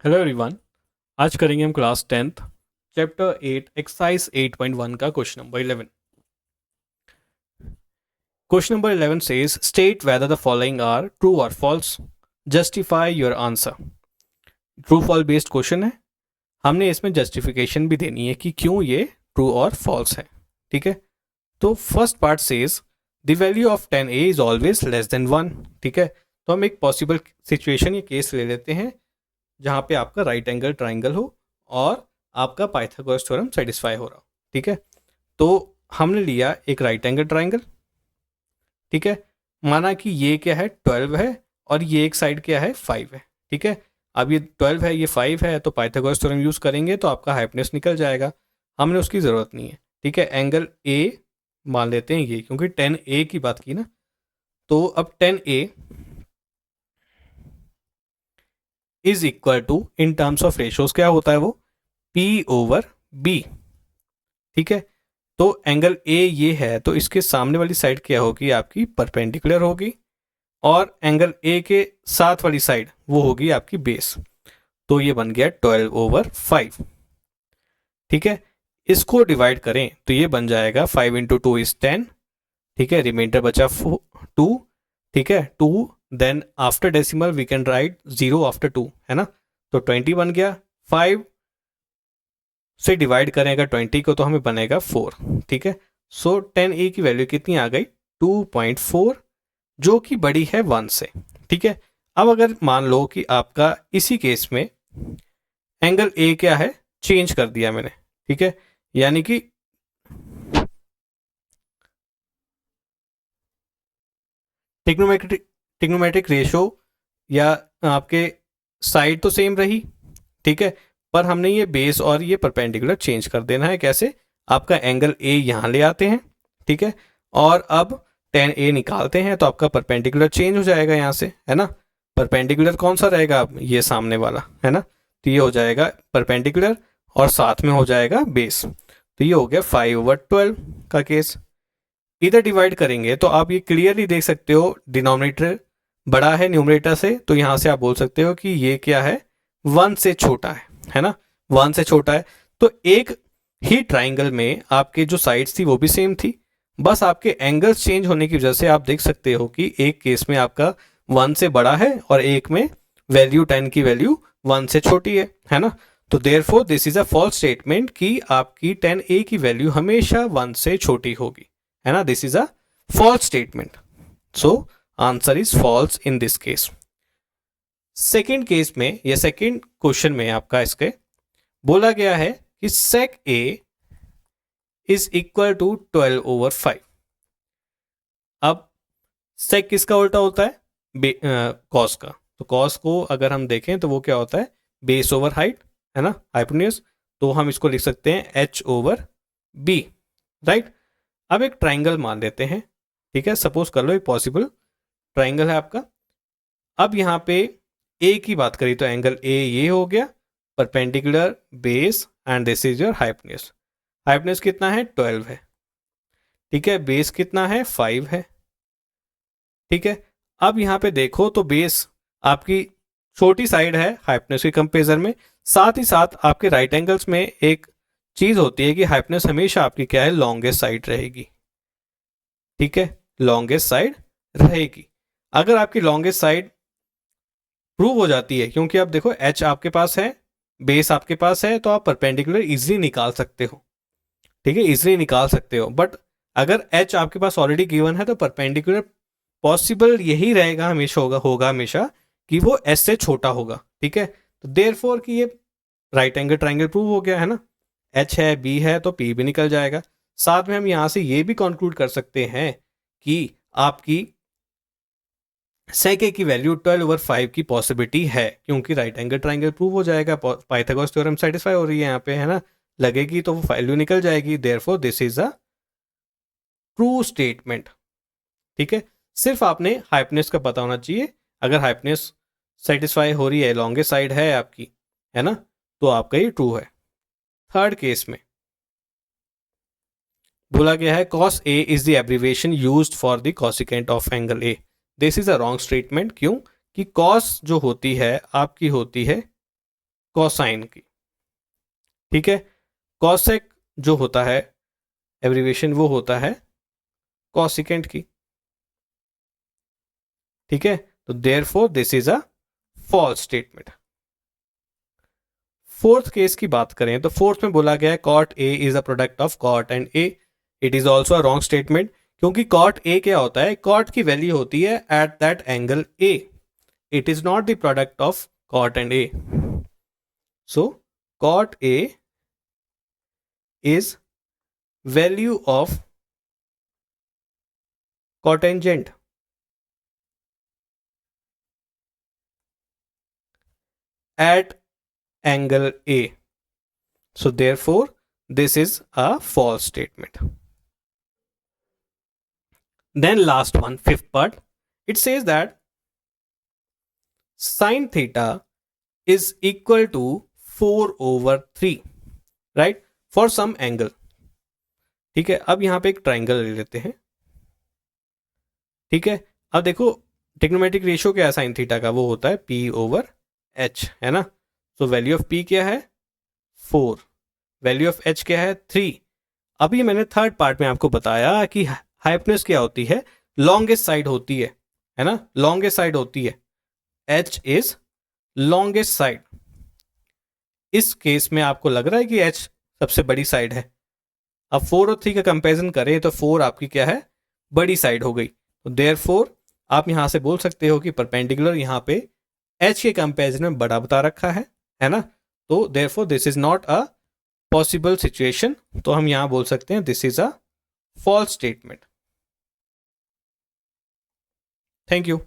Hello everyone. आज करेंगे हम क्लास 10th चैप्टर 8 एक्सरसाइज 8.1 का question number 11। Question number 11 says state whether the following are true और false, justify your answer. True false based question है, हमने इसमें justification भी देनी है कि क्यों ये ट्रू और फॉल्स है। ठीक है, तो first part says the value of 10a is always less than 1। ठीक है, तो हम एक पॉसिबल सिचुएशन या केस ले लेते हैं जहाँ पे आपका राइट एंगल ट्राइंगल हो और आपका पाइथागोरस थ्योरम सेटिस्फाई हो रहा हो। ठीक है, तो हमने लिया एक राइट एंगल ट्राइंगल। ठीक है, माना कि ये क्या है 12 है और ये एक साइड क्या है 5 है। ठीक है, अब ये 12 है ये 5 है तो पाइथागोरस थ्योरम यूज़ करेंगे तो आपका हाइपनेस निकल जाएगा। हमने उसकी ज़रूरत नहीं है। ठीक है, एंगल ए मान लेते हैं ये, क्योंकि 10a की बात की ना। तो अब 10a is equal to in terms of ratios क्या होता है वो P/B। ठीक है, तो एंगल ए ये है तो इसके सामने वाली साइड क्या होगी आपकी परपेंडिकुलर होगी और एंगल ए के साथ वाली साइड वो होगी आपकी बेस। तो ये बन गया 12/5। ठीक है, इसको डिवाइड करें तो ये बन जाएगा 5 इंटू 2 इज 10। ठीक है, रिमाइंडर बचा 2। ठीक है, 2 then after decimal we can write 0 after 2 है ना, तो 20 बन गया। 5 से डिवाइड करेंगे 20 को तो हमें बनेगा 4। ठीक है, सो 10a की वैल्यू कितनी आ गई 2.4, जो कि बड़ी है 1 से। ठीक है, अब अगर मान लो कि आपका इसी केस में एंगल ए क्या है चेंज कर दिया मैंने। ठीक है, यानी कि टिग्नोमेट्रिक रेशो या आपके साइड तो सेम रही। ठीक है, पर हमने ये बेस और ये परपेंडिकुलर चेंज कर देना है। कैसे? आपका एंगल ए यहाँ ले आते हैं। ठीक है, और अब 10a निकालते हैं तो आपका परपेंडिकुलर चेंज हो जाएगा यहाँ से, है ना। परपेंडिकुलर कौन सा रहेगा अब ये सामने वाला, है ना। तो ये हो जाएगा परपेंडिकुलर और साथ में हो जाएगा बेस। तो ये हो गया 5/12 का केस। इधर डिवाइड करेंगे तो आप ये क्लियरली देख सकते हो डिनोमिनेटर बड़ा है न्यूमरेटर से, तो यहाँ से आप बोल सकते हो कि ये क्या है 1 से छोटा है ना। 1 से छोटा है तो एक ही ट्राइंगल में आपके जो साइड्स थी वो भी सेम थी, बस आपके एंगल्स चेंज होने की वजह से आप देख सकते हो कि एक केस में आपका 1 से बड़ा है और एक में वैल्यू 10 की वैल्यू 1 से छोटी है ना। तो therefore this is a false statement कि आपकी 10a की वैल्यू हमेशा 1 से छोटी होगी, है ना। This is a false statement, so answer is false in this case. Second case में या सेकेंड क्वेश्चन में आपका इसके बोला गया है कि sec a is equal to 12/5। अब sec किसका उल्टा होता है कॉस का, तो कॉस को अगर हम देखें तो वो क्या होता है बेस ओवर हाइट, है ना, हाइपोटेन्यूज। तो हम इसको लिख सकते हैं h/b, राइट। अब एक ट्राइंगल मान लेते हैं। ठीक है, सपोज कर लो एक पॉसिबल ट्राइंगल है आपका। अब यहाँ पे ए की बात करी तो एंगल ए ये हो गया perpendicular base and this is your hypotenuse. Hypotenuse कितना है 12 है। ठीक है, बेस कितना है 5 है। ठीक है, अब यहाँ पे देखो तो बेस आपकी छोटी साइड है हाइपोटेन्यूज के कंपेरिजन में, साथ ही साथ आपके राइट एंगल्स में एक चीज होती है कि हाइपोटेन्यूज हमेशा आपकी क्या है लॉन्गेस्ट साइड रहेगी। ठीक है, लॉन्गेस्ट साइड रहेगी। अगर आपकी लॉन्गेस्ट साइड प्रूव हो जाती है, क्योंकि आप देखो एच आपके पास है, बेस आपके पास है, तो आप परपेंडिकुलर इजीली निकाल सकते हो। ठीक है, इजीली निकाल सकते हो। बट अगर एच आपके पास ऑलरेडी गिवन है तो परपेंडिकुलर पॉसिबल यही रहेगा हमेशा, होगा हमेशा कि वो एस से छोटा होगा। ठीक है, तो देयरफॉर कि ये राइट एंगल ट्राइंगल प्रूव हो गया, है ना। एच है बी है तो पी भी निकल जाएगा। साथ में हम यहाँ से ये भी कंक्लूड कर सकते हैं कि आपकी sec a की वैल्यू 12/5 की पॉसिबिलिटी है, क्योंकि राइट एंगल ट्राइंगल प्रूव हो जाएगा, पाइथागोरस थ्योरम सेटिस्फाई हो रही है यहाँ पे, है ना। लगेगी तो वो वैल्यू निकल जाएगी। Therefore this is a true statement. ठीक है, सिर्फ आपने हाइपोटेन्यूज का पता होना चाहिए। अगर हाइपोटेन्यूज सेटिस्फाई हो रही है, लॉन्गेस्ट साइड है आपकी, है ना, तो आपका ये ट्रू है। थर्ड केस में बोला गया है cos a is the abbreviation used for the cosecant of angle a। This is a wrong statement. क्यों? कि cos जो होती है आपकी होती है कोसाइन की, ठीक है। कॉसेक जो होता है एब्रीविएशन वो होता है कॉसिकेंट की, ठीक है। तो therefore this is a false statement. Fourth case की बात करें तो फोर्थ में बोला गया है cot A is a product of cot and A, it is also a wrong statement, क्योंकि कॉट ए क्या होता है, कॉट की वैल्यू होती है at that angle A, it is not the product of cot and A. So cot A is value of cotangent at angle A. So therefore this is a false statement. Then last one, fifth part, it says that sin theta is equal to 4/3, right, for some angle, ठीक है। अब यहां पे एक triangle ले लेते हैं, ठीक है। अब देखो ट्रिग्नोमेट्रिक रेशियो क्या है साइन थीटा का, वो होता है P/H, है ना। सो वैल्यू ऑफ P क्या है 4, वैल्यू ऑफ H क्या है 3। अभी मैंने थर्ड पार्ट में आपको बताया कि हाइपोटेन्यूज क्या होती है, लॉन्गेस्ट साइड होती है ना, लॉन्गेस्ट साइड होती है, H इज लॉन्गेस्ट साइड। इस केस में आपको लग रहा है कि H सबसे बड़ी साइड है। अब 4 और 3 का कंपैरिजन करें तो 4 आपकी क्या है, बड़ी साइड हो गई। तो देयरफॉर आप यहां से बोल सकते हो कि परपेंडिकुलर यहां पे H के कंपैरिजन में बड़ा बता रखा है ना। तो therefore this is not a possible situation, तो हम यहां बोल सकते हैं this is a false statement. Thank you.